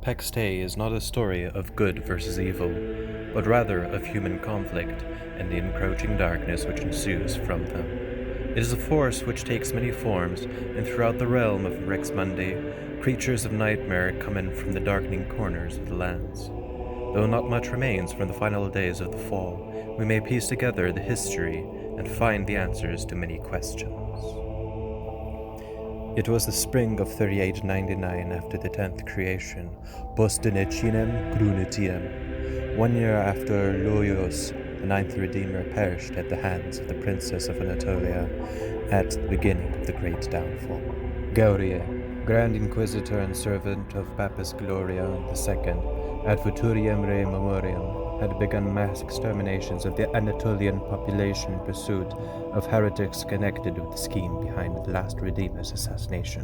Pax Dei is not a story of good versus evil, but rather of human conflict and the encroaching darkness which ensues from them. It is a force which takes many forms, and throughout the realm of Rex Mundi, creatures of nightmare come in from the darkening corners of the lands. Though not much remains from the final days of the fall, we may piece together the history and find the answers to many questions. It was the spring of 3899 after the 10th creation, post denecinem grunitiem, 1 year after Loios, the ninth Redeemer, perished at the hands of the Princess of Anatolia at the beginning of the Great Downfall. Gaurie, Grand Inquisitor and servant of Papus Gloria II, ad futuriam rei memoriam, had begun mass exterminations of the Anatolian population in pursuit of heretics connected with the scheme behind the last Redeemer's assassination.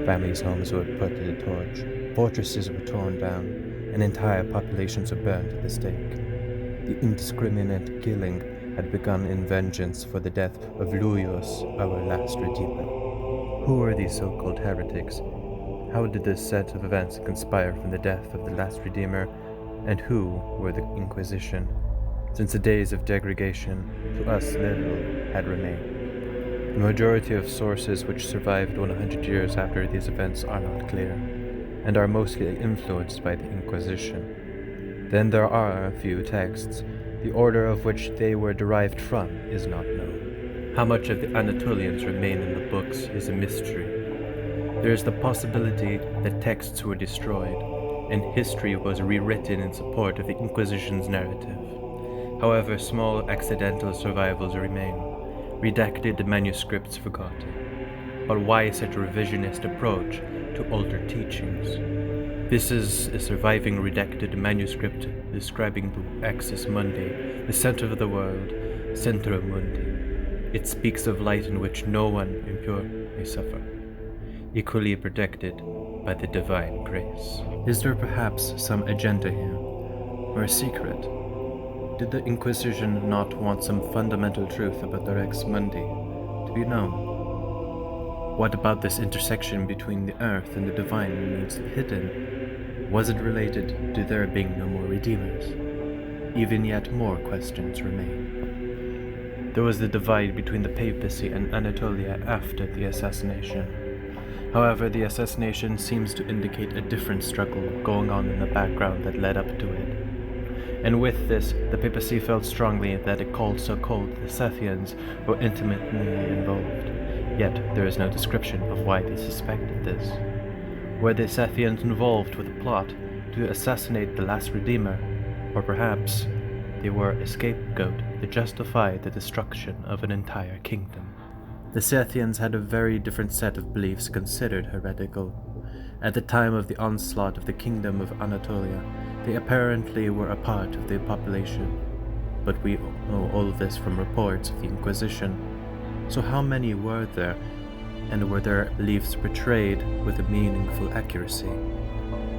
Families' homes were put to the torch, fortresses were torn down, and entire populations were burned at the stake. The indiscriminate killing had begun in vengeance for the death of Luios, our last Redeemer. Who were these so-called heretics? How did this set of events conspire from the death of the last Redeemer, and who were the Inquisition? Since the days of degradation, to us little had remained. The majority of sources which survived 100 years after these events are not clear, and are mostly influenced by the Inquisition. Then there are a few texts. The order of which they were derived from is not known. How much of the Anatolians remain in the books is a mystery. There is the possibility that texts were destroyed, and history was rewritten in support of the Inquisition's narrative. However, small accidental survivals remain, redacted manuscripts forgotten. But why such a revisionist approach to older teachings? This is a surviving redacted manuscript describing the Axis Mundi, the center of the world, Centrum Mundi. It speaks of light in which no one impure may suffer, equally protected by the divine grace. Is there perhaps some agenda here, or a secret? Did the Inquisition not want some fundamental truth about the Rex Mundi to be known? What about this intersection between the earth and the divine remains hidden? Was it related to there being no more Redeemers? Even yet more questions remain. There was the divide between the papacy and Anatolia after the assassination. However, the assassination seems to indicate a different struggle going on in the background that led up to it. And with this, the papacy felt strongly that a cult so-called the Sethians were intimately involved. Yet there is no description of why they suspected this. Were the Sethians involved with a plot to assassinate the last Redeemer? Or perhaps they were a scapegoat to justify the destruction of an entire kingdom? The Sethians had a very different set of beliefs considered heretical. At the time of the onslaught of the kingdom of Anatolia, they apparently were a part of the population. But we know all of this from reports of the Inquisition. So how many were there, and were their beliefs portrayed with a meaningful accuracy?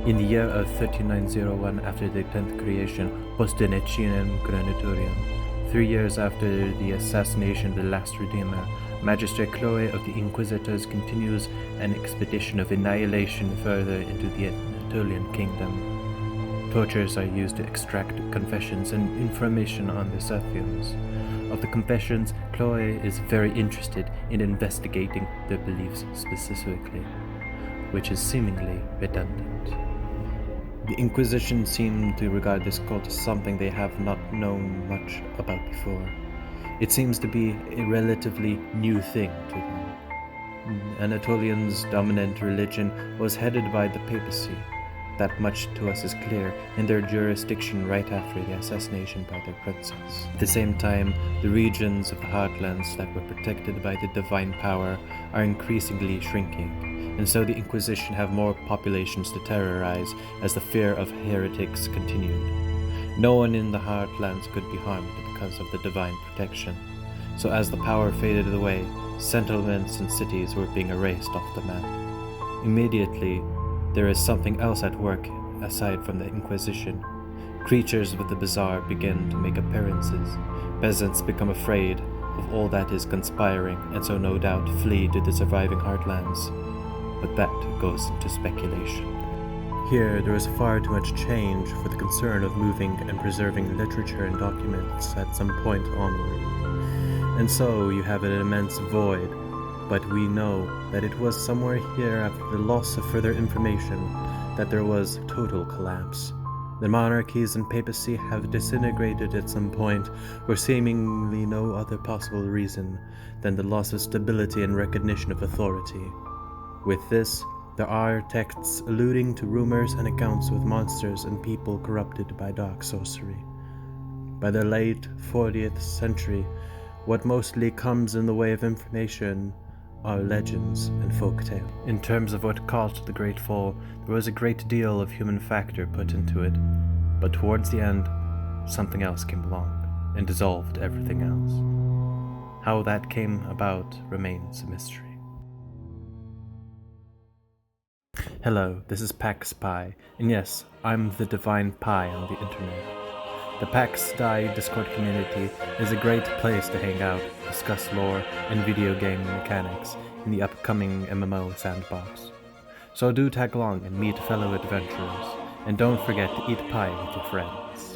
In the year of 3901 after the 10th creation, post denecinem granitorium, 3 years after the assassination of the last Redeemer, Magister Chloe of the Inquisitors continues an expedition of annihilation further into the Anatolian kingdom. Tortures are used to extract confessions and information on the Sethians. Of the confessions, Chloe is very interested in investigating their beliefs specifically, which is seemingly redundant. The Inquisition seem to regard this cult as something they have not known much about before. It seems to be a relatively new thing to them. Anatolians' dominant religion was headed by the papacy. That much to us is clear in their jurisdiction right after the assassination by their princess. At the same time, the regions of the heartlands that were protected by the divine power are increasingly shrinking, and so the Inquisition have more populations to terrorize as the fear of heretics continued. No one in the heartlands could be harmed because of the divine protection. So as the power faded away, settlements and cities were being erased off the map. Immediately, there is something else at work aside from the Inquisition. Creatures with the bizarre begin to make appearances. Peasants become afraid of all that is conspiring, and so no doubt flee to the surviving heartlands. But that goes into speculation. Here, there is far too much change for the concern of moving and preserving literature and documents at some point onward. And so you have an immense void, but we know that it was somewhere here after the loss of further information that there was total collapse. The monarchies and papacy have disintegrated at some point for seemingly no other possible reason than the loss of stability and recognition of authority. With this, there are texts alluding to rumors and accounts with monsters and people corrupted by dark sorcery. By the late 40th century, what mostly comes in the way of information are legends and folktale. In terms of what caused the Great Fall, there was a great deal of human factor put into it, but towards the end, something else came along and dissolved everything else. How that came about remains a mystery. Hello, this is Pax Pi, and yes, I'm the divine Pi on the internet. The Pax Dei Discord community is a great place to hang out, discuss lore, and video game mechanics in the upcoming MMO sandbox. So do tag along and meet fellow adventurers, and don't forget to eat pie with your friends.